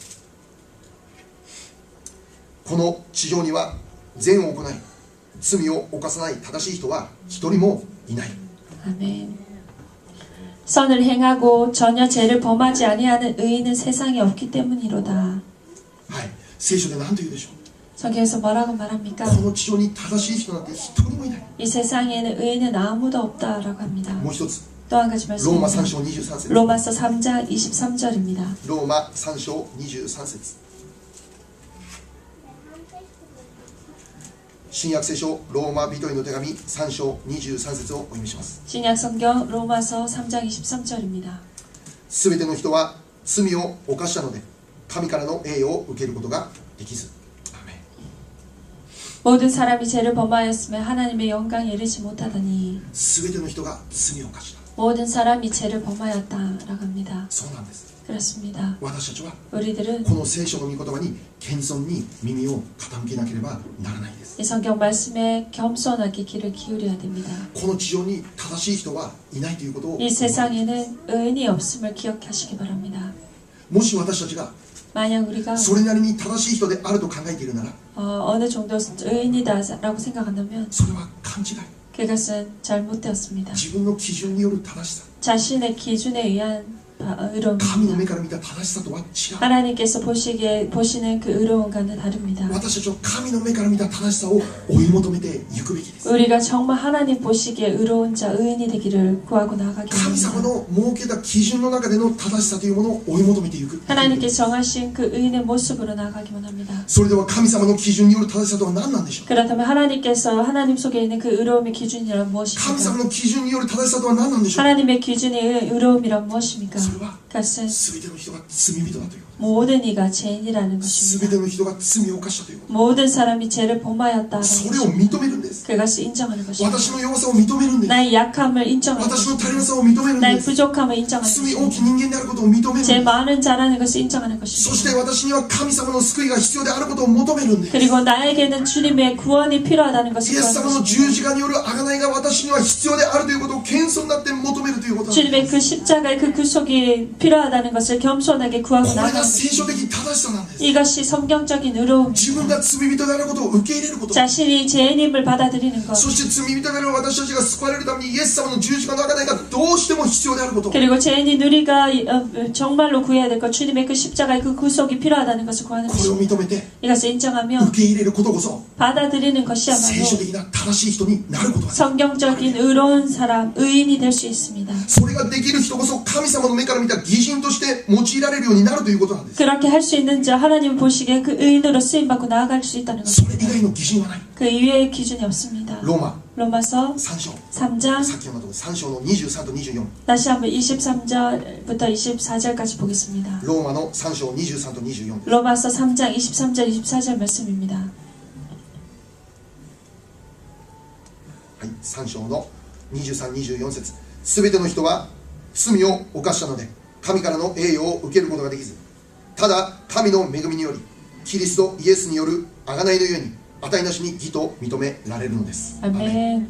[SPEAKER 1] この地上には善を行い罪を犯さない正しい人は一人もいない。
[SPEAKER 2] 아멘. 선을 행하고 전혀 죄를 범하지 아니하는 의인은 세상에 없기 때문이로다.
[SPEAKER 1] はい、聖書で何と言うでしょう。
[SPEAKER 2] 성경에서 뭐라고 말합니까?
[SPEAKER 1] この地上に正しい人なんて一人もいない。
[SPEAKER 2] 이 세상에는 의인은 아무도 없다라고 합니다.
[SPEAKER 1] もう一つ、
[SPEAKER 2] 또 한 가지
[SPEAKER 1] ローマ 3
[SPEAKER 2] 말씀입니다.
[SPEAKER 1] 章23節。
[SPEAKER 2] 로마서 3장 23절입니다.
[SPEAKER 1] ローマ3章23節。新約聖書ローマ人への手紙3章23節をお読みします。
[SPEAKER 2] 신약 성경 로마서 3장 23절입니다.
[SPEAKER 1] すべての人は罪を犯したので神からの栄誉を受けることができず。アーメン。
[SPEAKER 2] 모든 사람이 죄를 범하였으며 하나님의 영광에 이르지 못하더니
[SPEAKER 1] すべての人が罪を犯した。
[SPEAKER 2] 모든 사람이 죄를 범하였다라고 합니다.
[SPEAKER 1] そうなんです。
[SPEAKER 2] 그렇습니다.
[SPEAKER 1] 私たちは
[SPEAKER 2] 우리들은
[SPEAKER 1] この聖書の御言葉に謙遜に耳を傾けなければならないです。
[SPEAKER 2] 이 성경 말씀에 겸손하게 귀를 기울여야 됩니다.
[SPEAKER 1] この地上に正しい人はいないということを、
[SPEAKER 2] 이 세상에는 의인이 없음을 기억하시기 바랍니다.
[SPEAKER 1] もし私たちが
[SPEAKER 2] 만약 우리가
[SPEAKER 1] それなりに正しい人であると考えているなら、
[SPEAKER 2] 어느 정도 의인이다라고 생각한다면
[SPEAKER 1] それは勘違い。
[SPEAKER 2] 그것은 잘못되었습니다.
[SPEAKER 1] 自分の基準による正しさ、
[SPEAKER 2] 자신의 기준에 의한
[SPEAKER 1] 神の
[SPEAKER 2] 의로움입니다.
[SPEAKER 1] 目から見た正しさとは違う。
[SPEAKER 2] 하나님께서 보시는 그 의로움과는 다릅니다.
[SPEAKER 1] 私たちは神の目から見た正しさを追い求めていくべきです。
[SPEAKER 2] 우리가 정말 하나님 보시기에 의로운 자, 의인이 되기를 구하고 나아가기
[SPEAKER 1] 神様
[SPEAKER 2] 원합니다.
[SPEAKER 1] の設けた基準の中での正しさというものを追い求めていく。
[SPEAKER 2] 하나님께서 정하신 그 의인의 모습으로 나아가기 원합니다.
[SPEAKER 1] それでは神様の基準による正しさとは何なんでしょう。
[SPEAKER 2] 그렇다면 하나님께서 하나님 속에 있는 그 의로움의 기준이란
[SPEAKER 1] 神様
[SPEAKER 2] 무엇입니까?
[SPEAKER 1] の基準による正しさとは何なんでしょう。
[SPEAKER 2] 하나님의 기준의 의로움이란 무엇입니까?
[SPEAKER 1] それは
[SPEAKER 2] 그것은
[SPEAKER 1] 全ての人が罪人だということ。
[SPEAKER 2] 모든 이가 죄인이라는
[SPEAKER 1] 全
[SPEAKER 2] 것입니다.
[SPEAKER 1] ての人が罪を犯したということ。
[SPEAKER 2] 모든 사람이 죄를 범하였다라는
[SPEAKER 1] それを
[SPEAKER 2] 것입니다.
[SPEAKER 1] 認めるんです。
[SPEAKER 2] 그것을 인정하는 것입니다.
[SPEAKER 1] 私の弱さを認めるんです。
[SPEAKER 2] 나의 약함을 인정하는
[SPEAKER 1] 私の
[SPEAKER 2] 것입니다.
[SPEAKER 1] 足りなさを認めるん
[SPEAKER 2] 나의
[SPEAKER 1] です。
[SPEAKER 2] 부족함을 인정하는
[SPEAKER 1] 罪多き
[SPEAKER 2] 것입니다.
[SPEAKER 1] 人間であることを認めるんで
[SPEAKER 2] 제
[SPEAKER 1] す。
[SPEAKER 2] 많은 자라는 것을 인정하는
[SPEAKER 1] そして
[SPEAKER 2] 것입니다.
[SPEAKER 1] 私には神様の救いが必要であることを求めるんです。
[SPEAKER 2] 그리고 나에게는 주님의 구원이 필요하다는
[SPEAKER 1] イ
[SPEAKER 2] 것을
[SPEAKER 1] エス
[SPEAKER 2] 구하는
[SPEAKER 1] 様の十
[SPEAKER 2] 것입니다.
[SPEAKER 1] 字架による贖いが私には必要であるということを謙遜になって求めるということなんです。
[SPEAKER 2] 주님의 그 십자가의 그 구속이 필요하다는 것을 겸손하게 구하고
[SPEAKER 1] これ
[SPEAKER 2] 나아가는
[SPEAKER 1] が聖書
[SPEAKER 2] 것입니다.
[SPEAKER 1] 的正しさなんです。
[SPEAKER 2] 이것이 성경적인 의로움입니다.
[SPEAKER 1] 自分が罪人であることを受け入れること。
[SPEAKER 2] 자신이 죄인임을 받아들이는 것.
[SPEAKER 1] そして罪人である私たちが救われるためにイエス様の十字架の贖いがどうしても必要であること。
[SPEAKER 2] 그리고 죄인인 우리가 정말로 구해야 될 것, 주님의 그 십자가의 그 구속이 필요하다는 것을 구하는
[SPEAKER 1] これを
[SPEAKER 2] 것입니다.
[SPEAKER 1] 認めて
[SPEAKER 2] 이것을 인정하며
[SPEAKER 1] 受け入れることこそ
[SPEAKER 2] 받아들이는
[SPEAKER 1] 聖
[SPEAKER 2] 것이야말로
[SPEAKER 1] 書的な正しい人になることなんです。
[SPEAKER 2] 성경적인 의로운 사람, 의인이 될 수 있습니다.
[SPEAKER 1] それができる人こそ神様の目から見た義人として用いられるようになるということなんです。
[SPEAKER 2] 그렇게 할 수 있는 자, 하나님 보시기에 그 의인으로 쓰임받고 나아갈 수 있다는
[SPEAKER 1] それ以
[SPEAKER 2] 것입니다.
[SPEAKER 1] 外の義人はない。
[SPEAKER 2] 그 이외의 기준이 없습니다.
[SPEAKER 1] ローマ
[SPEAKER 2] 로마서
[SPEAKER 1] 3章
[SPEAKER 2] 3장
[SPEAKER 1] さっき読んだところ3章の23と24。
[SPEAKER 2] 다시 한번 23절부터 24절까지 보겠습니다.
[SPEAKER 1] ローマの3章23と24です。
[SPEAKER 2] 로마서 3장 23절 24절 말씀입니다.
[SPEAKER 1] はい、3章の23、24節。すべての人は罪を犯したので神からの栄誉を受けることができず、ただ神の恵みによりキリストイエスによる贖いのゆえに値なしに義と認められるのです。
[SPEAKER 2] 아멘.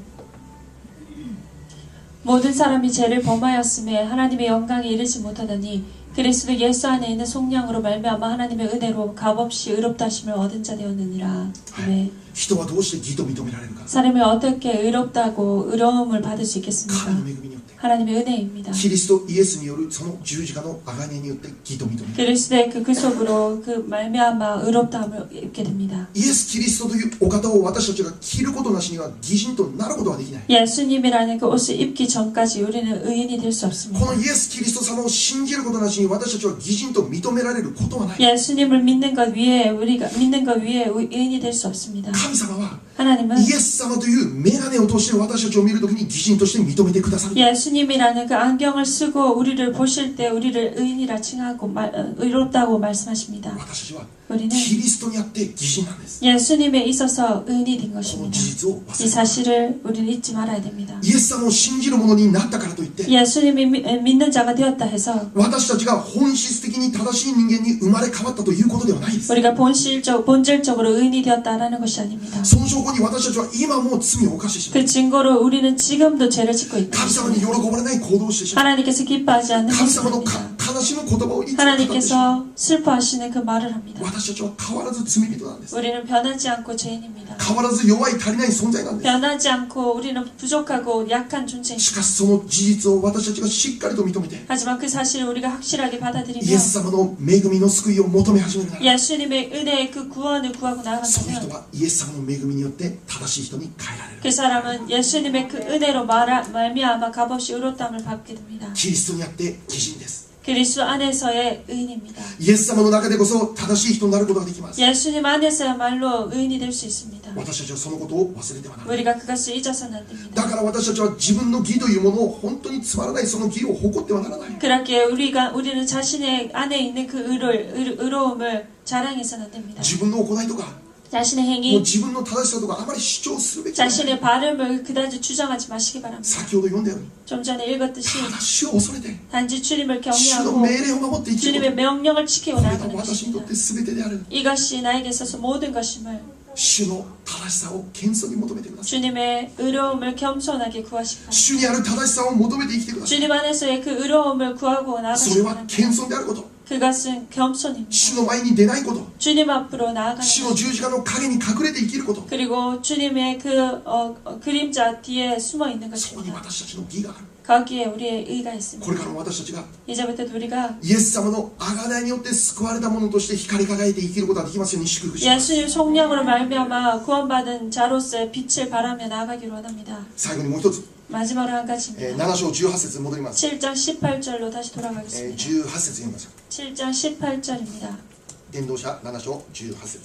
[SPEAKER 2] 모든 사람이 죄를 범하였음에 하나님의 영광에 이르지 못하더니 그리스도 예수 안에 있는 속량으로 말미암아 하나님의 은혜로 값없이 의롭다 하심을 얻은 자 되었느니라. 아멘.
[SPEAKER 1] 人はどうして義と認められるか。
[SPEAKER 2] 사람이 어떻게 의롭다고 의로움을 받을 수
[SPEAKER 1] 神
[SPEAKER 2] 있겠습니까?
[SPEAKER 1] の恵みによって、
[SPEAKER 2] 하나님의 은혜입니다.
[SPEAKER 1] キリストイエスによるその十字架の贖いによって義と認められる。
[SPEAKER 2] 그리스도의 그 구속으로 그 말미암아 의롭다함을 입게 됩니다.
[SPEAKER 1] イエス・キリストというお方を私たちが着ることなしには義人となることはできない。
[SPEAKER 2] 예수님이라는 그 옷을 입기 전까지 우리는 의인이 될 수
[SPEAKER 1] こ
[SPEAKER 2] 없습니다.
[SPEAKER 1] のイエス・キリスト様を信じることなしに私たちは義人と認められることはない。
[SPEAKER 2] 예수님을 믿는 것 위에 우리가 믿는 것 위에 의인이 될 수 없습니다.
[SPEAKER 1] 神様は
[SPEAKER 2] 하나님은
[SPEAKER 1] イエス様という眼鏡を通して私たちを見るときに義人として認めてくださる。
[SPEAKER 2] 예수님이라는 그 안경을 쓰고 우리를 보실 때 우리를 의인이라 칭하고 의롭다고 말씀하십니다.
[SPEAKER 1] 私たちは
[SPEAKER 2] 우리는
[SPEAKER 1] キリストにあって義人なんです。
[SPEAKER 2] 예수님에 있어서 의인이 된
[SPEAKER 1] この
[SPEAKER 2] 것입니다.
[SPEAKER 1] 事実を忘
[SPEAKER 2] 이
[SPEAKER 1] れない。
[SPEAKER 2] 사실을 우리는 잊지 말아야 됩니다.
[SPEAKER 1] イエス様を信じる者になったからといって
[SPEAKER 2] 예수님이 믿는 자가 되었다 해서
[SPEAKER 1] 私たちが本質的に正しい人間に生まれ変わったということではないです。
[SPEAKER 2] 우리가 본질적으로 의인이 되었다라는 것이 아닙니다.
[SPEAKER 1] その証拠に私たちは今も罪を犯してしま
[SPEAKER 2] 그
[SPEAKER 1] う。
[SPEAKER 2] 증거로 우리는 지금도 죄를 짓고 있다.
[SPEAKER 1] 神様に喜ばれない行動をしてしまう。
[SPEAKER 2] 하나님께서 기뻐하지 않는
[SPEAKER 1] 神様の
[SPEAKER 2] 것입니다.
[SPEAKER 1] 悲しむ言葉をいつも語ってしまう。
[SPEAKER 2] 하나님께서 슬퍼하시는 그 말을 합니다.
[SPEAKER 1] 私たちは変わらず罪人なんです。
[SPEAKER 2] 우리는 변하지 않고 죄인입니다.
[SPEAKER 1] 変わらず弱い足りない存在なんです。
[SPEAKER 2] 변하지 않고 우리는 부족하고 약한
[SPEAKER 1] し
[SPEAKER 2] 존재입니다.
[SPEAKER 1] かしその事実を私たちがしっかりと認めて
[SPEAKER 2] 하지만 그 사실을 우리가 확실하게
[SPEAKER 1] イ
[SPEAKER 2] 받아들이며
[SPEAKER 1] エス様の恵みの救いを求め始めるなら
[SPEAKER 2] 예수님의 은혜의 그 구원을 구하고
[SPEAKER 1] その人
[SPEAKER 2] 나아간다면
[SPEAKER 1] はイエス様の恵みによって正しい人に変えられる。
[SPEAKER 2] 그 사람은 예수님의 그 은혜로 말미암아 값없이 의롭다함을 받게 됩니다.
[SPEAKER 1] キリストにあって義人です。
[SPEAKER 2] 그리스도 안에서의 의인입니다.
[SPEAKER 1] イエス様の中でこそ正しい人になることができます。
[SPEAKER 2] 예수님 안에서야말로 의인이 될 수 있습니다.
[SPEAKER 1] 私たちはそのことを忘れてはならない。
[SPEAKER 2] 우리가 그것을 잊어서는 안
[SPEAKER 1] だ
[SPEAKER 2] 됩니다.
[SPEAKER 1] から私たちは自分の義というものを本当につまらないその義を誇ってはならない。
[SPEAKER 2] 그렇게 우리는 자신의 안에 있는 그 의로움을 자랑해서는 안 됩니다.
[SPEAKER 1] 自分の行いとか
[SPEAKER 2] 자신의
[SPEAKER 1] もう
[SPEAKER 2] 행위,
[SPEAKER 1] 自分の正しさとかあまり主張するべきではない。
[SPEAKER 2] 자신의 발음을 그다지 주장하지 마시기 바랍니다.
[SPEAKER 1] 先ほど読んだように
[SPEAKER 2] 좀 전에 읽었듯이
[SPEAKER 1] ただ主を恐れて
[SPEAKER 2] 단지 주님을
[SPEAKER 1] 主の
[SPEAKER 2] 경외하고
[SPEAKER 1] 命令を守って生きる
[SPEAKER 2] 주님의
[SPEAKER 1] こ
[SPEAKER 2] 명령을 지키고
[SPEAKER 1] と、これが
[SPEAKER 2] 나아가는
[SPEAKER 1] 私にとっ
[SPEAKER 2] 것입니다.
[SPEAKER 1] て全てである。
[SPEAKER 2] 이것이 나에게 있어서 모든 것임을
[SPEAKER 1] 主の正しさを謙遜に求めてください。
[SPEAKER 2] 주님의 의로움을 겸손하게 구하시기 바랍니다.
[SPEAKER 1] 主にある正しさを求めて生きてください。
[SPEAKER 2] 주님 안에서의 그 의로움을 구하고
[SPEAKER 1] それ
[SPEAKER 2] 나아가시기
[SPEAKER 1] は
[SPEAKER 2] 바랍니다.
[SPEAKER 1] 謙遜であること、
[SPEAKER 2] 그것은 겸손입니다.
[SPEAKER 1] 主の前に出ないこと、
[SPEAKER 2] 주님 앞으로 나아가는
[SPEAKER 1] 主
[SPEAKER 2] 것
[SPEAKER 1] の十字架の陰に隠れて生きること、
[SPEAKER 2] 그리고 주님의 그 그림자 뒤에 숨어 있는
[SPEAKER 1] そこに
[SPEAKER 2] 것입니다.
[SPEAKER 1] 私たちの義がある。
[SPEAKER 2] 거기에 우리의 의가
[SPEAKER 1] これ
[SPEAKER 2] 있습니다.
[SPEAKER 1] からも私たちが
[SPEAKER 2] 이제부터 우리가
[SPEAKER 1] イエス様の贖いによって救われたものとして光り輝いて生きることができますように祝福します。
[SPEAKER 2] 예수님 속량으로 말미암아 구원받은 자로서의 빛을 바라며 나아가기를 원합니다.
[SPEAKER 1] 最後にもう一つ、
[SPEAKER 2] 마지막으로 한 가지입니다.
[SPEAKER 1] 7章18節に戻ります。
[SPEAKER 2] 7장 18절로 다시 돌아가겠습니다.
[SPEAKER 1] 18節読みましょう。
[SPEAKER 2] 7장 18절입니다.
[SPEAKER 1] 伝道者7章18節。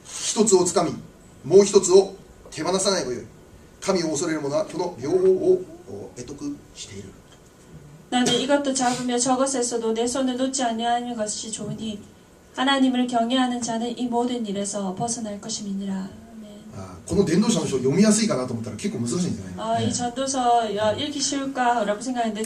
[SPEAKER 1] 一つをつかみ、もう一つを手放さないごよい。神を恐れる者はこの両方を得得している。
[SPEAKER 2] 너는 이것도 잡으며 저것에서도 내 손을 놓지 아니하는 것이 좋으니 하나님을 경외하는 자는 이 모든 일에서 벗어날 것임이니라. 아멘.
[SPEAKER 1] この伝道者の書読みやすいかなと思ったら結構難しいんですよね。
[SPEAKER 2] 이 전도서 읽기 쉬울까라고 생각했는데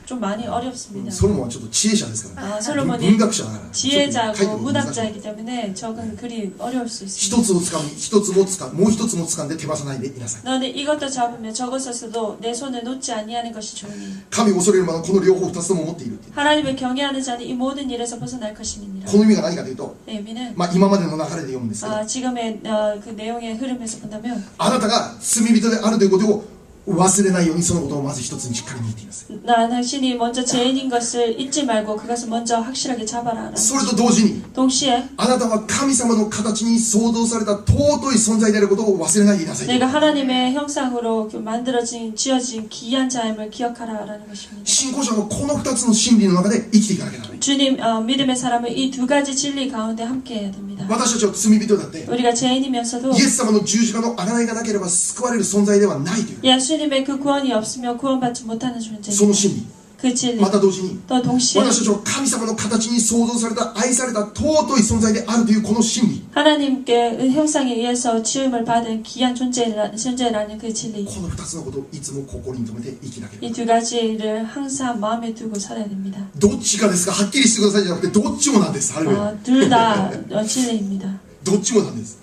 [SPEAKER 2] 좀 많이 어렵습니다.
[SPEAKER 1] ソロモンはちょっと知恵者ですからね。
[SPEAKER 2] 솔로몬이
[SPEAKER 1] 文学者だから。
[SPEAKER 2] 지혜자고 문학자이기 때문에 적은 글이 어려울 수
[SPEAKER 1] 一
[SPEAKER 2] 있습니다.
[SPEAKER 1] つをつかみ、一つもつか、もう一つもつかんで手放さないでいなさい。
[SPEAKER 2] 너는 이것도 잡으며 저것에서도 내 손을 놓지 아니하는 것이 좋으니
[SPEAKER 1] 神を恐れる者はこの両方二つとも持っているっていう。
[SPEAKER 2] 하나님을 경외하는 자는 이 모든 일에서 벗어날 것임이니라.
[SPEAKER 1] この意味が何かというと、
[SPEAKER 2] 의미는
[SPEAKER 1] 今までの流れで読むんですけど、
[SPEAKER 2] 지금의 그 내용의 흐름에서 본다면
[SPEAKER 1] あなたが罪人であるということを忘れないようにそのことをまず一つにしっかり握っています。
[SPEAKER 2] 당신이 먼저 죄인인 것을 잊지 말고 그것을 먼저 확실하게 잡아라.
[SPEAKER 1] それと同時に
[SPEAKER 2] 동시에
[SPEAKER 1] あなたは神様の形に創造された尊い存在であることを忘れないでいなさい。
[SPEAKER 2] 내가 하나님의 형상으로 만들어진 지어진 귀한 자임을 기억하라라는 것입니다.
[SPEAKER 1] 信仰者はこの二つの真理の中で生きていかなきゃならない。
[SPEAKER 2] 주님 믿음의 사람은 이 두 가지 진리 가운데 함께해야 됩니다.
[SPEAKER 1] 私たちは罪人だって
[SPEAKER 2] 우리가 죄인이면서도
[SPEAKER 1] イエス様の十字架の贖いがなければ救われる存在ではないという
[SPEAKER 2] 예수님의 그 구원이 없으면 구원받지 못하는 존재.
[SPEAKER 1] その真理、
[SPEAKER 2] 그 진리.
[SPEAKER 1] また同時に
[SPEAKER 2] 또 동시에
[SPEAKER 1] 私たちは神様の形に創造された愛された尊い存在であるというこの真理、
[SPEAKER 2] 하나님께 형상에 의해서 지음을 받은 귀한 존재라는 그 진리.
[SPEAKER 1] この二つのことをいつも心に留めて生きなければ
[SPEAKER 2] 이 두 가지를 항상 마음에 두고 살아야 됩니다.
[SPEAKER 1] どっちかですか、はっきりしてくださいじゃなくてどっちもなんです。ハレルヤ。
[SPEAKER 2] 둘 다 진리입니다.
[SPEAKER 1] どっちもなんです。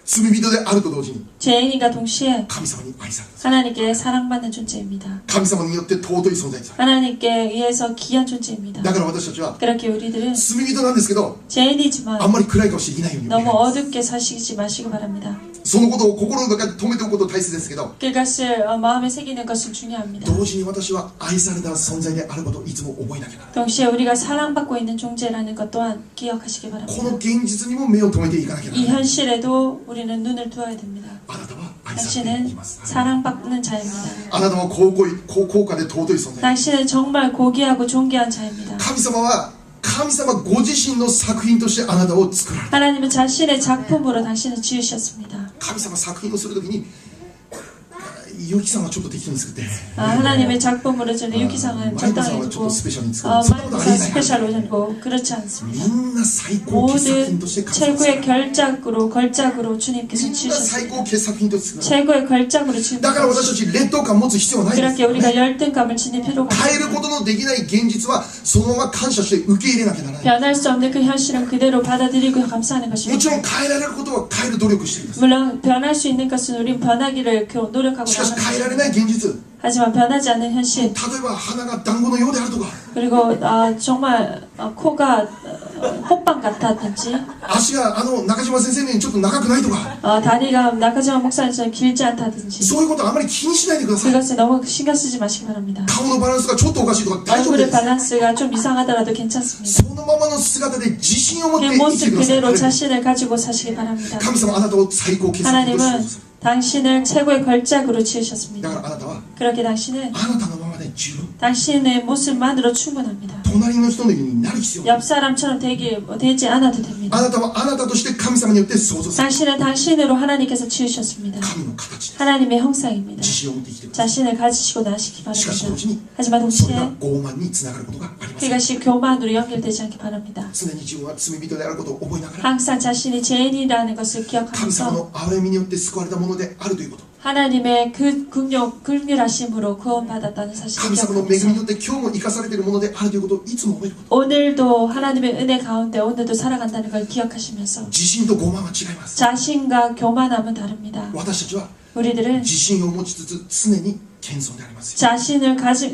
[SPEAKER 1] 罪人であると同時に
[SPEAKER 2] 죄인과 동시에
[SPEAKER 1] 神様に愛されます。
[SPEAKER 2] 하나님께 사랑받는 존재입니다.
[SPEAKER 1] 神様によって尊い存在です。
[SPEAKER 2] 하나님께 의해서 귀한 존재입니다.
[SPEAKER 1] だから私たちは
[SPEAKER 2] 그렇게 우리들은
[SPEAKER 1] 罪人なんですけど、
[SPEAKER 2] 죄인이지만
[SPEAKER 1] あんまり暗い顔していないように
[SPEAKER 2] 너무 어둡게 사시지 마시기 바랍니다.
[SPEAKER 1] そのことを心の中で止めておくこと大切ですけど、
[SPEAKER 2] 그것을 마음에 새기는 것은 중요합니다.
[SPEAKER 1] 同時に私は愛された存在であることをいつも覚えなきゃならない。
[SPEAKER 2] 동시에 우리가 사랑받고 있는 존재라는 것 또한 기억하시기
[SPEAKER 1] こ
[SPEAKER 2] 바랍니다.
[SPEAKER 1] の現実にも目を留めていかなきゃな
[SPEAKER 2] 이
[SPEAKER 1] らない。
[SPEAKER 2] 현실에도 우리는 눈을 두어야 됩니다.
[SPEAKER 1] あなたは愛されてい
[SPEAKER 2] 당신은
[SPEAKER 1] ます。
[SPEAKER 2] 사랑받는 자입니다.
[SPEAKER 1] あなたは高価で尊い存在。
[SPEAKER 2] 당신은 정말 고귀하고 존귀한 자입니다.
[SPEAKER 1] 神様は神様ご自身の作品としてあなたを作られた。
[SPEAKER 2] 하나님은 자신의 작품으로 당신을 지으셨습니다.
[SPEAKER 1] 神様作品をするときにユキさんはちょっと適当に作って、
[SPEAKER 2] 하나님의 작품으로 저는 유기상은
[SPEAKER 1] マイコさんは
[SPEAKER 2] 적당히
[SPEAKER 1] ちょっと
[SPEAKER 2] 주고
[SPEAKER 1] スペシャルに作る。そんなことあり
[SPEAKER 2] 마이크가
[SPEAKER 1] えない。
[SPEAKER 2] 스페셜로 전고 그렇지 않습니다.
[SPEAKER 1] みんな最高傑作品として
[SPEAKER 2] 모든
[SPEAKER 1] 神様
[SPEAKER 2] 최고의 걸작으로
[SPEAKER 1] み
[SPEAKER 2] 주님께서
[SPEAKER 1] んな最高
[SPEAKER 2] 지으셨습니다.
[SPEAKER 1] 傑作品として作られ
[SPEAKER 2] 최고의 걸작으로
[SPEAKER 1] た。だから私
[SPEAKER 2] 주님께서
[SPEAKER 1] たち劣等感持つ必要はないんです。
[SPEAKER 2] 그렇게 우리가 열등감을 지닐 필요가
[SPEAKER 1] 変える
[SPEAKER 2] 없습니다.
[SPEAKER 1] ことのできない現実はそのまま感謝して受け入れなきゃならない。
[SPEAKER 2] 변할 수 없는 그 현실은 그대로 받아들이고 감사하는
[SPEAKER 1] もち
[SPEAKER 2] 것입니다.
[SPEAKER 1] ろん変えられることは変える努力しています。
[SPEAKER 2] 물론 변할 수 있는 것은 우린 변하기를 노력하고
[SPEAKER 1] しかし
[SPEAKER 2] 나가는
[SPEAKER 1] 変えられない現実、
[SPEAKER 2] 하지만 변하지 않는 현실
[SPEAKER 1] 例えば鼻が団子のようであるとか、
[SPEAKER 2] 그리고 정말 코가 호빵 같다든지
[SPEAKER 1] 足が中島先生のようにちょっと長くないとか、
[SPEAKER 2] 다리가 나카지마 목사님처럼 길지 않다든지
[SPEAKER 1] そういうことはあまり気にしないでください。
[SPEAKER 2] 그것에 너무 신경 쓰지 마시기 바랍니다.
[SPEAKER 1] 顔のバランスがちょっとおかしいとか大丈夫で
[SPEAKER 2] 얼굴의
[SPEAKER 1] す。
[SPEAKER 2] 밸런스가 좀 이상하더라도 괜찮습니다.
[SPEAKER 1] そのままの姿で自信を持っ
[SPEAKER 2] 그
[SPEAKER 1] て生きて
[SPEAKER 2] 모습
[SPEAKER 1] くださ
[SPEAKER 2] 그대로
[SPEAKER 1] い。
[SPEAKER 2] 자신을 가지고 사시기 바랍니다.
[SPEAKER 1] 神様あなたを最高傑作品としてくだ
[SPEAKER 2] 하나님은
[SPEAKER 1] さい。
[SPEAKER 2] 당신을 최고의 걸작으로
[SPEAKER 1] だか
[SPEAKER 2] 지으셨습니다.
[SPEAKER 1] らあなたは
[SPEAKER 2] 그렇게 당신은
[SPEAKER 1] あなたのままで十分。
[SPEAKER 2] 당신의 모습만으로 충분합니다.
[SPEAKER 1] 隣の人のようになる必要はない。
[SPEAKER 2] 옆 사람처럼 되지 않아도 됩니다.
[SPEAKER 1] あなたはあなたとして神様によって創造され
[SPEAKER 2] 당신은 당신으로 하나님께서 지으셨습니다.
[SPEAKER 1] 神の形で
[SPEAKER 2] 하나님의 형상입니다.
[SPEAKER 1] 自信を持って生きてください。
[SPEAKER 2] 자신을 가지시고 나시기
[SPEAKER 1] しかし
[SPEAKER 2] 바랍니다.
[SPEAKER 1] 同時に
[SPEAKER 2] 하지만
[SPEAKER 1] それが
[SPEAKER 2] 동시에
[SPEAKER 1] 傲慢につながることがありません。
[SPEAKER 2] 그것이 교만으로 연결되지 않기 바랍니다.
[SPEAKER 1] 常に自分は罪人であることを覚えながら
[SPEAKER 2] 항상 자신이 죄인이라는 것을
[SPEAKER 1] 神様
[SPEAKER 2] 기억하면서
[SPEAKER 1] の憐れみによって救われたものであるということ、
[SPEAKER 2] 하나님의 그 긍휼하심으로 구원받았다는 사실을
[SPEAKER 1] 神様の恵みに
[SPEAKER 2] 기억하면서
[SPEAKER 1] よって今日も生かされているものであるということをいつも覚えること、
[SPEAKER 2] 오늘도 하나님의 은혜 가운데 오늘도 살아간다는 걸 기억하시면서
[SPEAKER 1] 自信と傲慢は違います。
[SPEAKER 2] 자신과 교만함은 다릅니다.
[SPEAKER 1] 私たちは
[SPEAKER 2] 우리들은
[SPEAKER 1] 自信を持ちつつ常に謙遜でありますよ。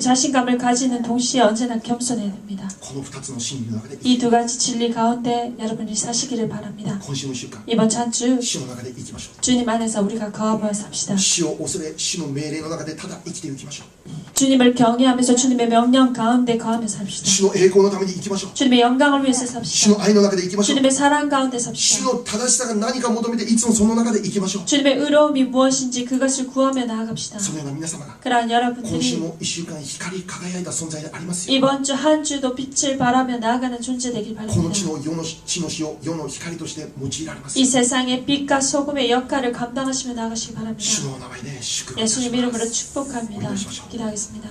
[SPEAKER 2] 자신감을 가지는 동시에 언제나 겸손해야 됩니다.
[SPEAKER 1] この2つの真理の中で
[SPEAKER 2] 이 두 가지 진리 가운데 여러분이 사시기를 바랍니다.
[SPEAKER 1] 今週の1週間
[SPEAKER 2] 이번 잔주
[SPEAKER 1] 死の中で生きましょ
[SPEAKER 2] 주님 안에서 우리가 거하며 삽시다.
[SPEAKER 1] う。死を恐れ死の命令の中でただ生きていきましょう。
[SPEAKER 2] 주님을 경외하면서 주님의 명령 가운데 거하며 삽시다.
[SPEAKER 1] 主の栄光のために生きましょう。
[SPEAKER 2] 주님의 영광을 위해서
[SPEAKER 1] 主
[SPEAKER 2] 삽시다.
[SPEAKER 1] の愛の中で生きましょう。
[SPEAKER 2] 주님의 사랑 가운데
[SPEAKER 1] 主
[SPEAKER 2] 삽시다.
[SPEAKER 1] の正しさが何か求めていつもその中で生きましょう。
[SPEAKER 2] 주님의 의로움이 무엇인지 그것을 구하며 나아갑시다.
[SPEAKER 1] そのような皆様が
[SPEAKER 2] 그러한
[SPEAKER 1] 今週
[SPEAKER 2] 여러분들이
[SPEAKER 1] も1週間光り輝いた存在でありますように。
[SPEAKER 2] 이번 주 한 주도 빛을 발하며 나아가는 존재 되길
[SPEAKER 1] この
[SPEAKER 2] 바랍니다.
[SPEAKER 1] 地の死の世の光として用いられます
[SPEAKER 2] 이 세상의 빛과 소금의 역할을 감당하시며 나아가시기
[SPEAKER 1] 主
[SPEAKER 2] 바랍니다.
[SPEAKER 1] のお名前で祝福いたし
[SPEAKER 2] 예수님
[SPEAKER 1] ま
[SPEAKER 2] 이름으로
[SPEAKER 1] す。
[SPEAKER 2] 축복합니다.
[SPEAKER 1] 기도하십시오.
[SPEAKER 2] 기도하겠습니다.